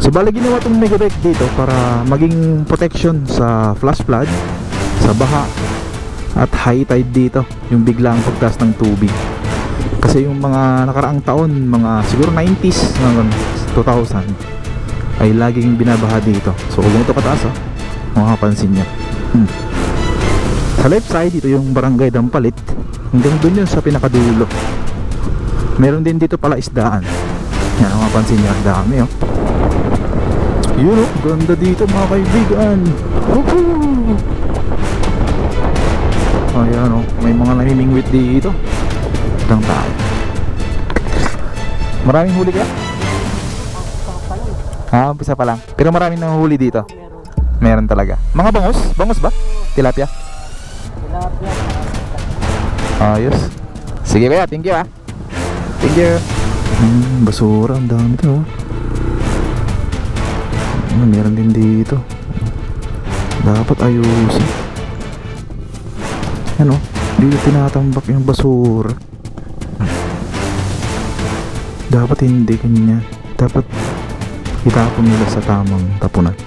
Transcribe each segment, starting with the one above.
So bali ginawa itong mega dike dito para maging protection sa flash flood, sa baha, at high tide dito, yung biglang pagtaas ng tubig. Kasi yung mga nakaraang taon, mga siguro 90s hanggang 2000, ay laging binabaha dito. So kung ganito kataas, makapansin nyo. Sa left side, ito yung barangay Dampalit. Hanggang dun yun sa pinakadulo. Meron din dito pala isdaan. Yan, makapansin nyo, ang dami yun, ganda dito mga kaibigan. Woohoo! Ayan may mga namimingwit dito. Lang tayo. Maraming huli ka? Umpisa pa lang. Pero maraming nanguhuli dito. Meron talaga. Mga bangus? Bangus ba? Tilapia? Ayos. Sige kaya, thank you Thank you. Basura, ang dami ito meron din dito. Dapat ayusin. Dito tinatambak yung basura. Dapat hindi kanya. Dapat itapon nila sa tamang tapunan.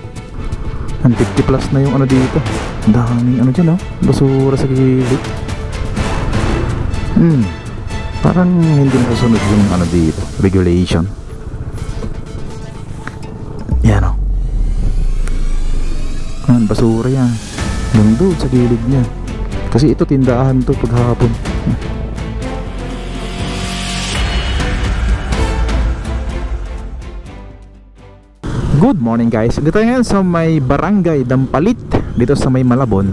50 plus na yung dito. Daming dyan basura sa gilid. Parang hindi nakasunod yung dito, regulation. Yan basura yan. Yung doon sa gilid niya. Kasi ito tindahan to paghapon. Good morning guys. Dito ngayon sa may barangay Dampalit, dito sa may Malabon.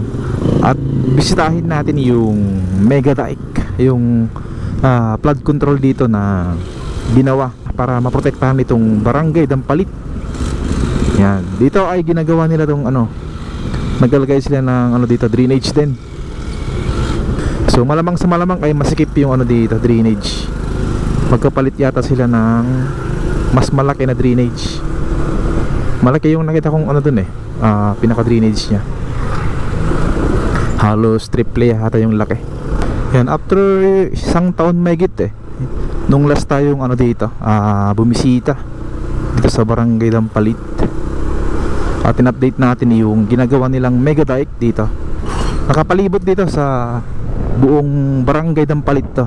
At bisitahin natin yung mega dike, yung flood control dito na ginawa para maprotektahan itong barangay Dampalit. Yan, dito ay ginagawa nila tong naglalagay sila ng dito, drainage din. So malamang sa malamang ay masikip yung dito, drainage. Magkapalit yata sila ng mas malaki na drainage. Malaki yung nakita kong dun pinaka drainage nya. Halos triple yata yung laki. Yan, after isang taon mahigit nung last tayong dito bumisita dito sa barangay Dampalit. At in-update natin yung ginagawa nilang mega dike dito. Nakapalibot dito sa buong barangay Dampalit to.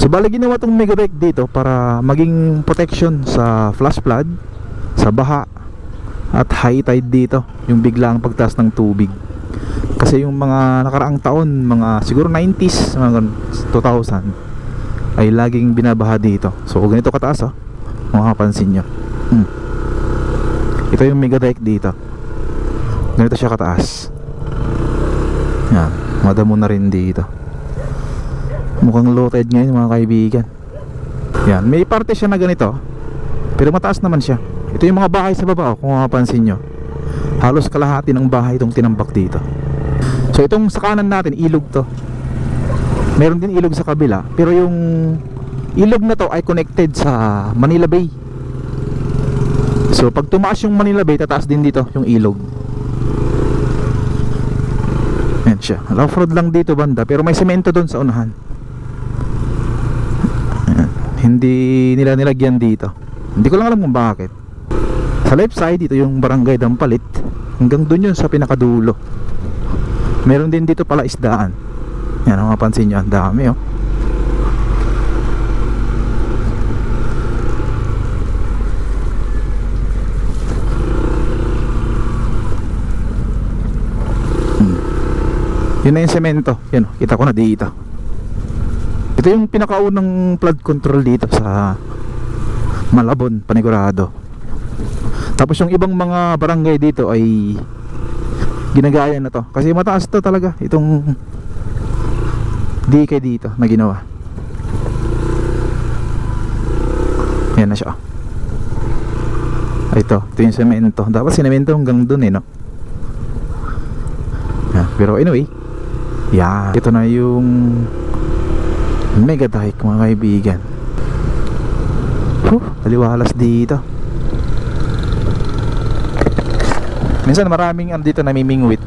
So bali ginawa tong mega dike dito para maging protection sa flash flood, sa baha, at high tide dito, yung biglang pagtaas ng tubig. Kasi yung mga nakaraang taon, mga siguro 90s hanggang 2000, ay laging binabaha dito. So kung ganito kataas makapansin nyo. Ito yung mega dike dito. Ganito siya kataas. Yan, madamo na rin dito. Mukhang low tide ngayon mga kaibigan. Yan, may parte siya na ganito, pero mataas naman siya. Ito yung mga bahay sa baba kung mapapansin nyo. Halos kalahati ng bahay itong tinambak dito. So itong sa kanan natin, ilog to. Meron din ilog sa kabila, pero yung ilog na to ay connected sa Manila Bay. So pag tumaas yung Manila Bay, tataas din dito yung ilog. Yan siya. Off-road lang dito banda, pero may semento doon sa unahan. Yan. Hindi nila nilagyan dito. Hindi ko lang alam kung bakit. Sa left side, ito yung barangay Dampalit. Hanggang doon yun sa pinakadulo. Meron din dito pala isdaan. Yan, mapapansin nyo, ang dami Yun na yung semento. Yan, kita ko na dito. Ito yung pinakaunang flood control dito sa Malabon, panigurado. Tapos yung ibang mga barangay dito ay ginagaya na to. Kasi mataas to talaga, itong dike dito na ginawa. Yan na siya. Ito yung semento. Dapat sinemento hanggang dun no? Yan. Pero anyway, yan, ito na yung mega dike mga kaibigan. Taliwalas dito. Minsan maraming dito namimingwit.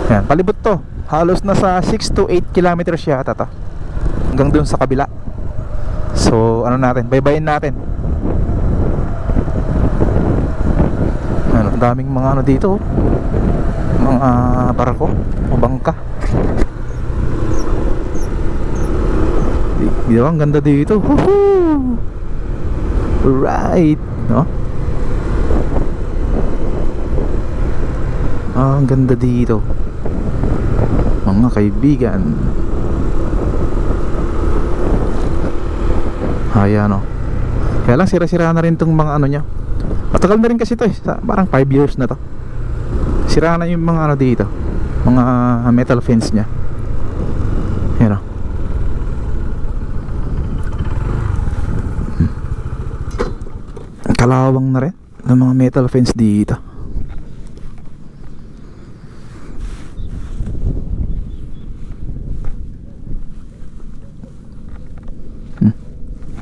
Yan, palibot to. Halos nasa 6 to 8 kilometers yata to. hanggang dun sa kabila. So ano natin, baybayin natin. Ano, daming mga ano dito, mga barko o bangka. Di ba ang ganda dito? Woohoo! Right, no? Ang ganda dito, mga kaibigan. Ayan, no? Kaya lang sira-sira na rin tong mga ano nya. Matagal na rin kasi to eh, parang 5 years na to. Sira na yung mga ano dito, mga metal fence nya. Ayan, no? Kalawang na rin ng mga metal fence dito.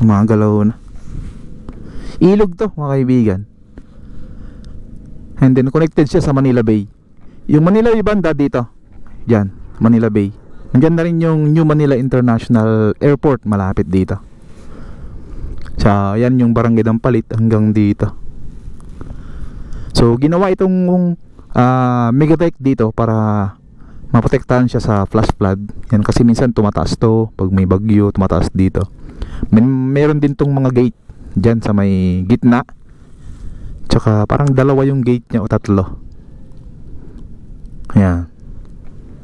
Mga galaw na. Ilog to mga kaibigan. And then connected siya sa Manila Bay. Yung Manila Bay banda dito, yan, Manila Bay. Nandiyan na rin yung New Manila International Airport malapit dito. Sa yan yung Barangay Dampalit hanggang dito. So ginawa itong Megatech dito para maprotektahan siya sa flash flood. Yan kasi minsan tumataas to pag may bagyo, tumataas dito. Meron din tong mga gate dyan sa may gitna. Tsaka parang dalawa yung gate nya o tatlo. Ayan.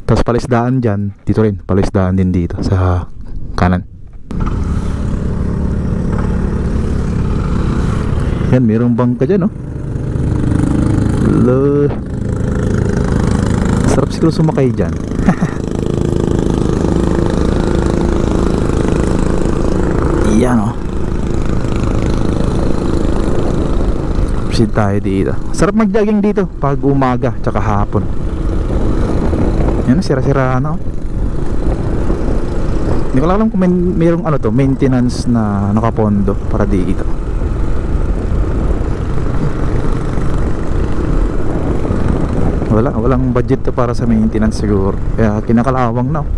Tapos palisdaan dyan. Dito rin, palisdaan din dito sa kanan. Yan, mayroong bangka dyan, no? Hello. Sarap siguro sumakay dyan. Yan, oh. Proceed tayo dito. Sarap mag-jogging dito pag umaga tsaka hapon. Yan, sira-sira na, oh. Hindi ko lang alam kung mayroong ano to, maintenance na nakapondo para dito. Walang budget to para sa maintenance siguro. Kaya kinakalawang na, oh.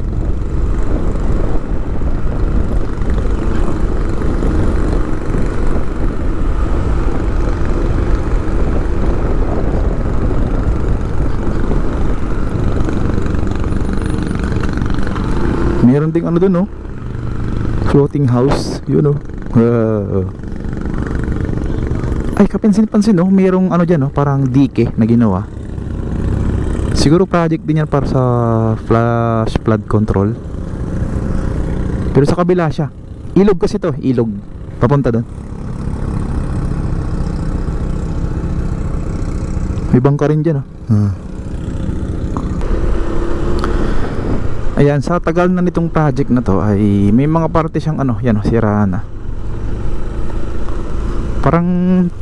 Meron ding ano dun, no? Floating house, yun, no? Ay, kapansin-pansin, no? Merong ano dyan, no? Parang dike na ginawa. Siguro project din yan para sa flash flood control. Pero sa kabila siya. Ilog kasi to, ilog. Papunta doon. May bangka rin dyan, no? Ayan, sa tagal na nitong project na to ay may mga parte siyang ano, yan, sira na. Parang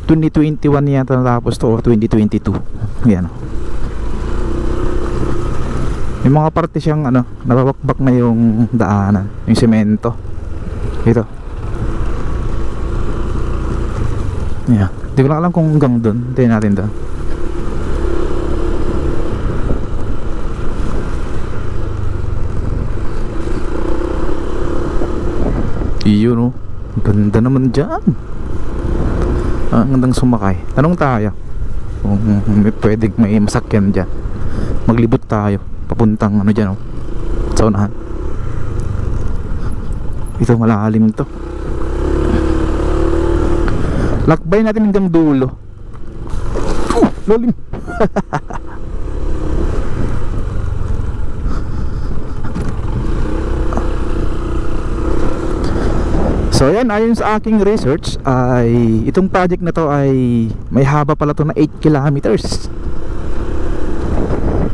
2021 yata natapos to o 2022. Ayan. May mga parte siyang ano, nababakbak na yung daanan, yung semento. Ito. Ayan. Hindi ko lang alam kung hanggang doon. Hintayin natin doon. Iyon, no? Ganda naman dyan. Ang gandang sumakay. Tanong tayo kung may pwedeng may masakyan dyan. Maglibot tayo papuntang ano dyan, oh, sa unahan. Ito malalim to. Lakbay natin hanggang dulo. Lalim. So yan, ayon sa aking research ay itong project na to ay may haba pala to na 8 kilometers.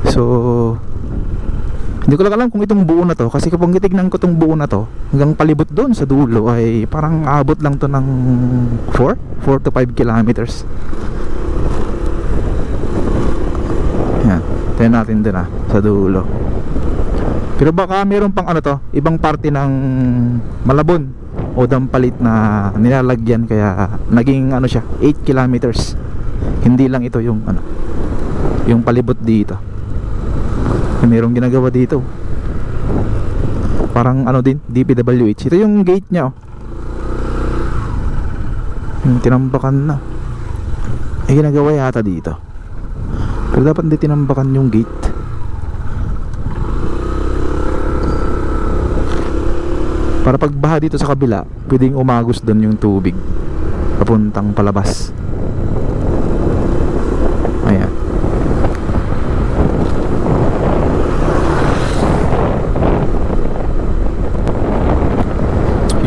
So hindi ko lang alam kung itong buo na to, kasi kapag titignan ko itong buo na to hanggang palibot doon sa dulo ay parang abot lang to ng 4 to 5 kilometers. Yan, tayo natin din sa dulo. Pero baka mayroon pang ano to, ibang parte ng Malabon o Dampalit na nilalagyan, kaya naging ano siya 8 kilometers. Hindi lang ito yung ano, yung palibot dito. Mayroong ginagawa dito. Parang ano din, DPWH. Ito yung gate nya, oh. Yung tinambakan na. Ginagawa yata dito. Pero dapat hindi tinambakan yung gate. Para pagbaha dito sa kabila, pwedeng umagos doon yung tubig papuntang palabas. Ayan.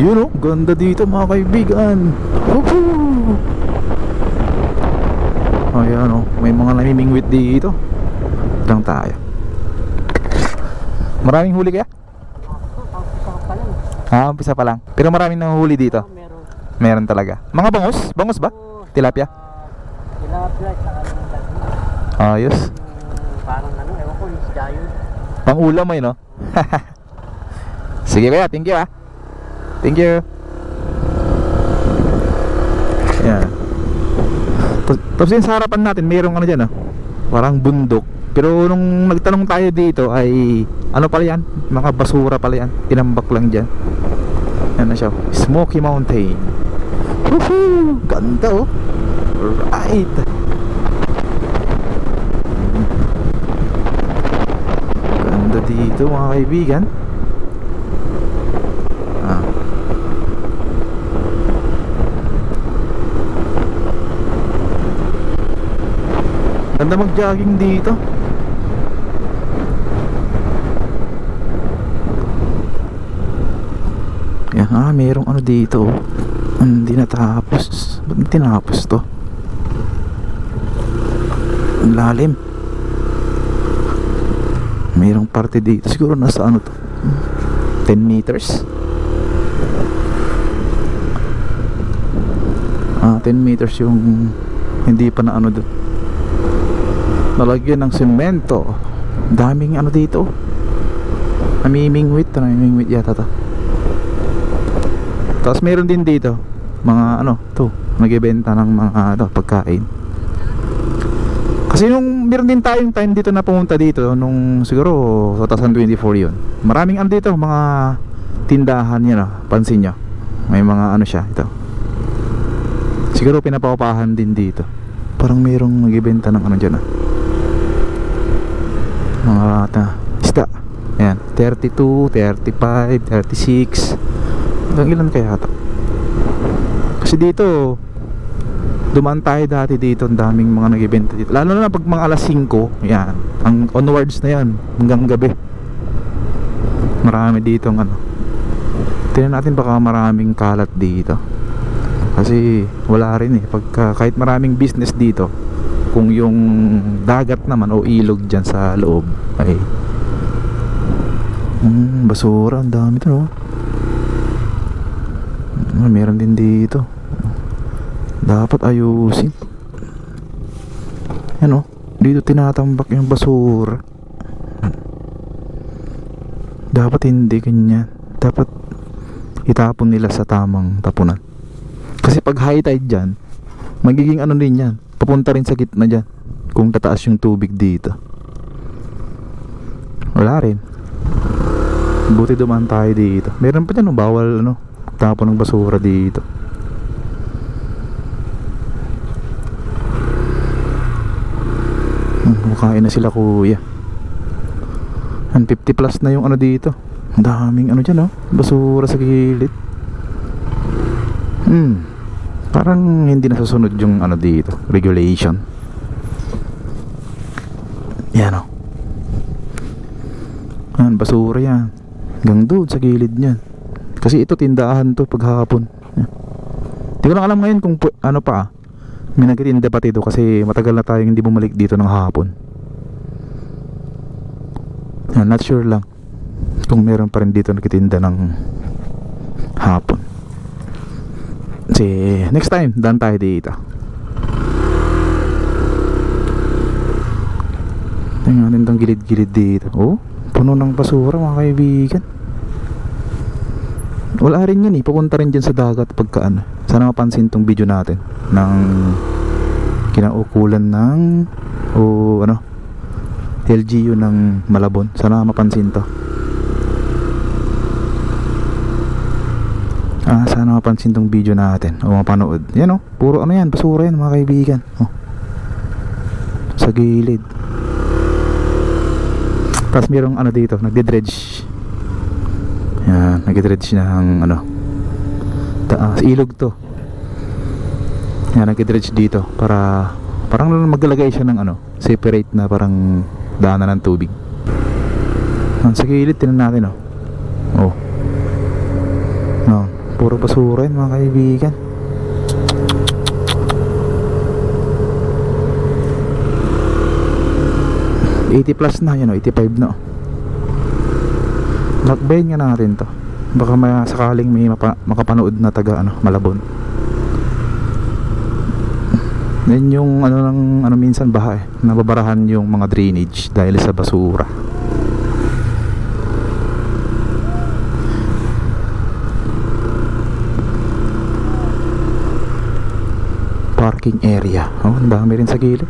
Yun, oh, ganda dito mga kaibigan. Woohoo! Ayan, oh, may mga namimingwit dito. Lang tayo. Maraming huli kaya? Umpisa pa lang. Pero maraming nanguhuli dito. Meron talaga. Mga bangus? Bangus ba? Tilapia? Tilapia, saka ayos. parang ano, ewan ko, isda yun. Pang ulam mo yun, no? Sige kaya, thank you, ah. Thank you. Yan. Tapos yun sa harapan natin, mayroong ano dyan, ah, parang bundok. Pero nung nagtanong tayo dito ay ano pala yan? Mga basura pala yan. Tinambak lang dyan. Yan na siya, Smoky Mountain. Woohoo! Ganda, oh. Right. Ganda dito mga kaibigan. Ganda mag-jogging dito. Yan, mayroong ano dito, oh. Hindi natapos. Ba't hindi tinapos to? Ang lalim. Mayroong parte dito. Siguro nasa ano to, 10 meters. 10 meters yung hindi pa na ano doon. Nalagyan ng semento. Daming ano dito. Namimingwit yata to. Tapos meron din dito mga ano to, nagbebenta ng mga pagkain. Kasi nung meron din tayong time dito na pumunta dito nung siguro 2024 yun. Maraming ano dito, mga tindahan yan, oh. Pansin nyo, may mga ano siya ito. Siguro pinapapahan din dito. Parang mayroong nagbebenta ng ano dyan, ah, mga isda. Ayan, 32, 35, 36. Hanggang ilan kaya ito? Kasi dito dumaan tayo dati dito, ang daming mga nag-event dito. Lalo na pag mga alas 5, yan, ang onwards na yan, hanggang gabi. Marami dito ng ano. Tingnan natin baka maraming kalat dito. Kasi wala rin, pagka, kahit maraming business dito, kung yung dagat naman o ilog dyan sa loob ay basura, ang dami to, no? Meron din dito, dapat ayusin. Yan, oh, dito tinatambak yung basura. Dapat hindi ganyan. Dapat itapon nila sa tamang tapunan. Kasi pag high tide dyan, magiging ano din yan, papunta rin sa gitna dyan kung tataas yung tubig dito. Wala rin. Buti dumaan tayo dito. Meron pa dyan, bawal ano, tapon ng basura dito. Makain na sila kuya. 50 plus na yung ano dito. Ang daming ano dyan, oh, basura sa gilid. Parang hindi nasusunod yung ano dito, regulation. Yan, oh. Yan, basura yan. Hanggang doon sa gilid niyan. Kasi ito tindahan to paghapon. Hindi ko lang alam ngayon kung ano pa, may nagtitinda pa dito kasi matagal na tayong hindi bumalik dito ng hapon. Not sure lang kung meron pa rin dito nagtitinda ng hapon. Kasi next time daan tayo dito. Tingnan natin itong gilid-gilid dito. Oh, puno ng basura mga kaibigan. Wala rin yan, papunta rin dyan sa dagat pagka ano. Sana mapansin tong video natin ng kinaukulan ng ano, LGU ng Malabon. Sana mapansin to. Sana mapansin tong video natin o mapanood. Yan oh, puro ano yan, basura yan mga kaibigan. Oh, sa gilid. Tapos mayroong ano dito, nagdi-dredge. Yan, nagdi-dredge ng ano, ilog to. Yan, nagdi-dredge dito para parang maglalagay siya ng ano, separate na parang daanan ng tubig. Yan, sa gilid, tinan natin oh. Oh, no, puro basura yan mga kaibigan. +80 na yan o, 85 na o. Lakbayin nga natin to. Baka sakaling may makapanood na taga ano, Malabon. Yan yung ano ng ano minsan baha nababarahan yung mga drainage dahil sa basura. Parking area. Oh, ang dami rin sa gilid.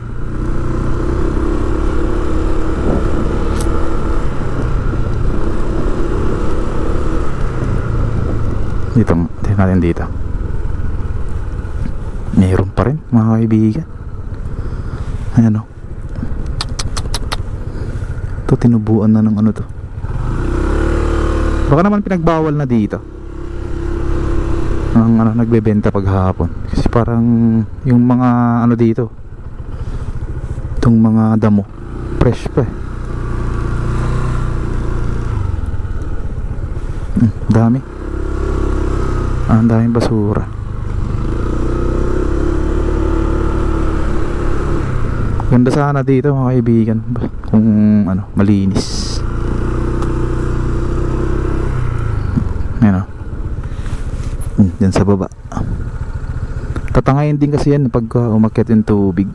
Dito, tingnan natin dito. Mayroon pa rin mga kaibigan. Ayan o. Ito, tinubuan na ng ano to. Baka naman pinagbawal na dito ang ano, nagbebenta paghapon. Kasi parang yung mga ano dito, itong mga damo fresh pa eh. Dami. Ang daming basura. Ganda sana dito mga kaibigan kung ano, malinis. Ayan o. Dyan sa baba. Tatangayin din kasi yan pag umakyat yung tubig.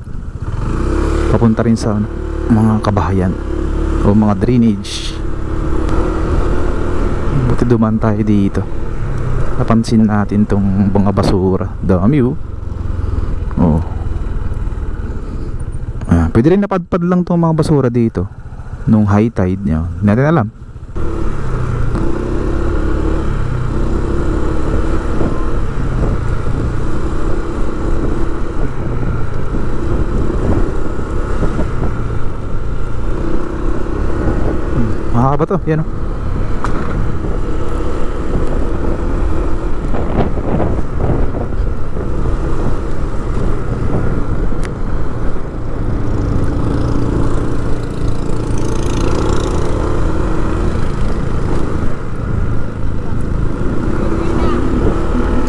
Papunta rin sa ano, mga kabahayan o mga drainage. Buti dumaan tayo dito. Napansin natin tong mga basura. Dami oh. Oh. Pwede rin napadpad lang tong mga basura dito nung high tide niya. Hindi natin alam. Mahaba to, yan o.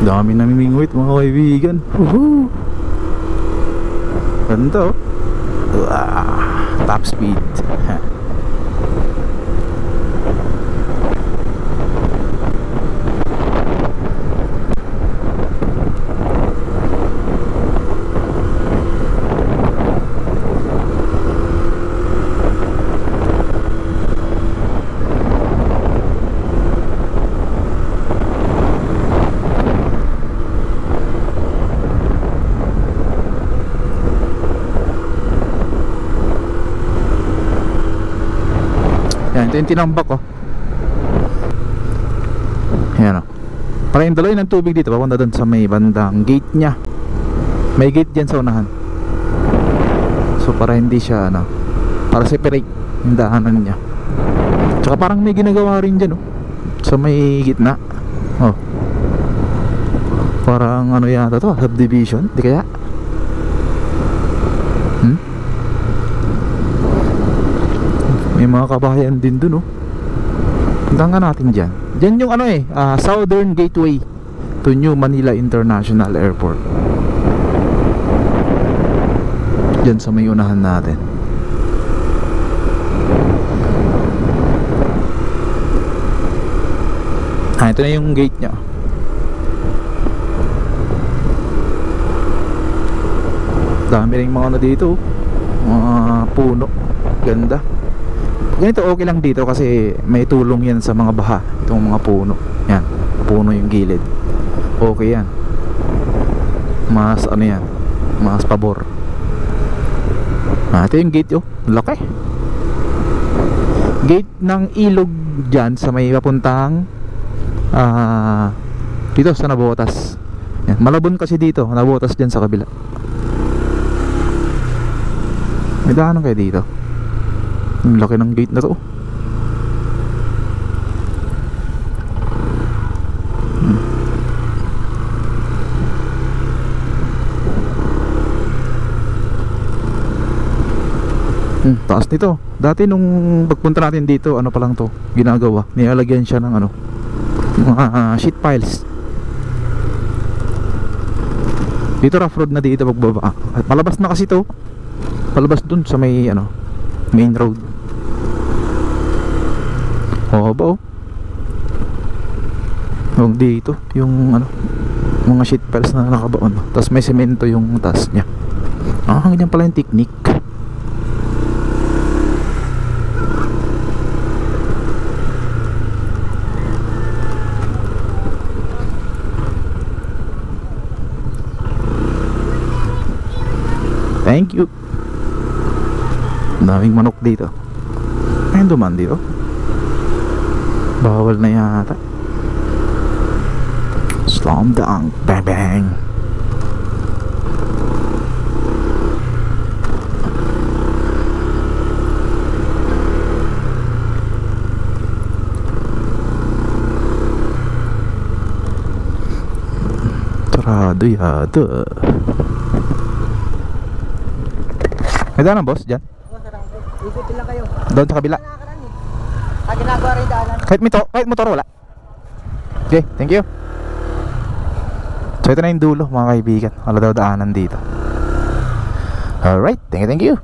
Dami namimingwit mga kaibigan. Ganda oh. Top speed. Yan, ito yung tinambak oh. Yan oh. Para yung daloy ng tubig dito papunta doon sa may bandang gate nya. May gate dyan sa unahan. So para hindi siya ano, para separate yung daanan nya. Tsaka parang may ginagawa rin dyan oh, sa may gitna. Oh, parang ano yata to, subdivision, di kaya? May mga kabahayan din dun oh. Punta nga natin dyan. Dyan yung ano eh, Southern Gateway to New Manila International Airport. Dyan sa may unahan natin. Ito na yung gate nya. Dami rin mga ano dito, mga puno. Ganda. Ganito okay lang dito kasi may tulong yan sa mga baha. Itong mga puno. Yan, puno yung gilid. Okay yan. Mas ano yan, mas pabor. Ito yung gate oh, laki. Gate ng ilog dyan sa may papuntang Dito sa nabotas. Yan, malabon kasi dito, nabotas dyan sa kabila. May daanan kayo dito. Ang laki ng gate na to. Taas nito. Dati nung pagpunta natin dito, ano pa lang to, ginagawa. Nilalagyan siya ng ano, mga sheet piles. Dito rough road na dito pagbaba. At palabas na kasi to. Palabas dun sa may ano, main road. Oh, ba oh. Yung dito, yung ano, mga sheet piles na nakabaon. Tapos may semento yung taas niya. Ganyan pala yung technique. Thank you. Daming manok dito. Ayun duman dito. Bawal na yata. Slam dunk. Bang bang. Tarado yata. May daanan boss dyan? Oo, sarang. Ikutin lang kayo. Doon sa kabila. Ginagawa rin daanan. Kahit motor wala. Okay, thank you. So ito na yung dulo mga kaibigan. Wala daw daanan dito. Alright, thank you.